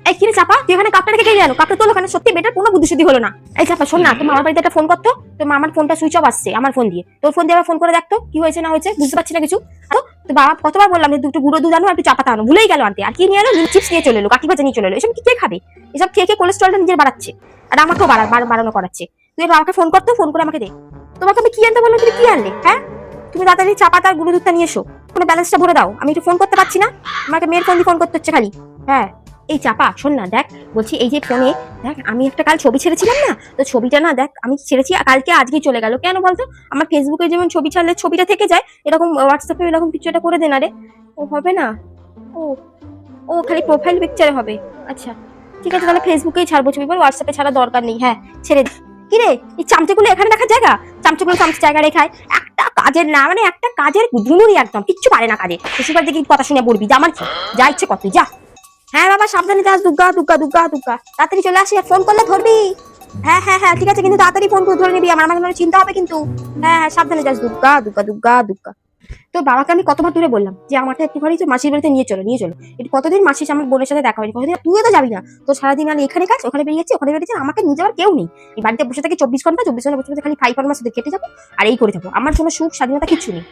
এই কিরে চাপা, তুই এখানে কাপটা রেখে গেল? কাপটা তোর ওখানে সত্যি বেটার কোনো বুদ্ধি শুদ্ধি হলো না। এই চাপা শোন না, তুমি আমার বাড়িতে একটা ফোন করতো, তো আমার ফোনটা সুইচ অফ আসছে আমার ফোন দিয়ে, তোর ফোন দিয়ে আবার ফোন করে দেখতো কি হয়েছে না হয়েছে, বুঝতে পারছি না কিছু। তো বাবা কতবার বললাম যে দুটো গুঁড়ো দুধ আনো আর একটু চাপাতা আনো, ভুলেই গেল আনতে। আর কি নিয়ে এলো? চিপস নিয়ে চলে এলো, কাকি ভাজা নিয়ে চলে এলো। এসব কি কে খাবে? এসব খেয়ে খেয়ে কোলেস্ট্রলটা নিজের বাড়াচ্ছে আর আমাকেও বাড়ানো করাচ্ছে। তুই বাবাকে ফোন করতো, ফোন করে আমাকে দে। তোমাকে আমি কি আনতে বললাম, তুমি কি আনলে? হ্যাঁ, তুমি তাড়াতাড়ি চাপাতা আর গুঁড়ো দুধটা নিয়ে এসো, কোনো ব্যালেন্সটা ভরে দাও। আমি একটু ফোন করতে পারছি না, আমাকে মেয়ের ফোন দিয়ে ফোন করতে হচ্ছে খালি। হ্যাঁ, এই চাপা শোন না, দেখ বলছি এই যে ফোনে দেখ, আমি একটা কাল ছবি ছেড়েছিলাম না, তো ছবিটা না দেখ আমি ছেড়েছি কালকে, আজকেই চলে গেল কেন বলতো? আমার ফেসবুকে যেমন ছবি ছাড়লে ছবিটা থেকে যায়, এরকম হোয়াটসঅ্যাপে এরকম কিছু একটা করে দে না রে। ও হবে না? ও, ও খালি প্রোফাইল পিকচারে হবে। আচ্ছা ঠিক আছে, তাহলে ফেসবুকেই ছাড়বো ছবি, বল হোয়াটসঅ্যাপে ছাড়া দরকার নেই। হ্যাঁ ছেড়ে দে। কি রে, এই চামচেগুলো এখানে রাখার জায়গা? চামচেগুলো চামচ জায়গা রেখায় একটা কাজের না, মানে একটা কাজের ধুনুরি, একদম কিচ্ছু পারে না কাজে। বেশিরভাগ দেখি কথা শুনে বলবি যে আমার কি যা ইচ্ছে কত যা। হ্যাঁ বাবা সাবধানে যাস, দুগ্গা দুগ্গা দুগ্গা দুগ্গা, তাড়াতাড়ি চলে আসি, ফোন করলে ধরবি। হ্যাঁ হ্যাঁ হ্যাঁ ঠিক আছে, কিন্তু তাড়াতাড়ি ফোন করে ধরে নিবি, আমার আমাকে চিন্তা হবে কিন্তু। হ্যাঁ হ্যাঁ সাবধানে যাস, দুগ্গা দুগ্গা দুগ্গা দুগ্গা। তো বাবাকে আমি কতবার ধরে বললাম যে আমাকে একটুখানি তো মাসির বাড়িতে নিয়ে চলো নিয়ে চলো, একটু কতদিন মাসির আমার বোনের সাথে দেখা হয়নি, কতদিন তুইও তো যাবি না, তো সারাদিন আমি এখানে কাজ, ওখানে বেরিয়েছি ওখানে বেরিয়েছি, আমাকে নিয়ে যাওয়ার কেউ নেই। এই বাড়িতে বসে থেকে 24 ঘন্টা বসে বসে খালি ফাই ফার্মার সাথে কেটে যাবো আর এই করে যাবো, আমার কোনো সুখ স্বাধীনতা কিছু নেই।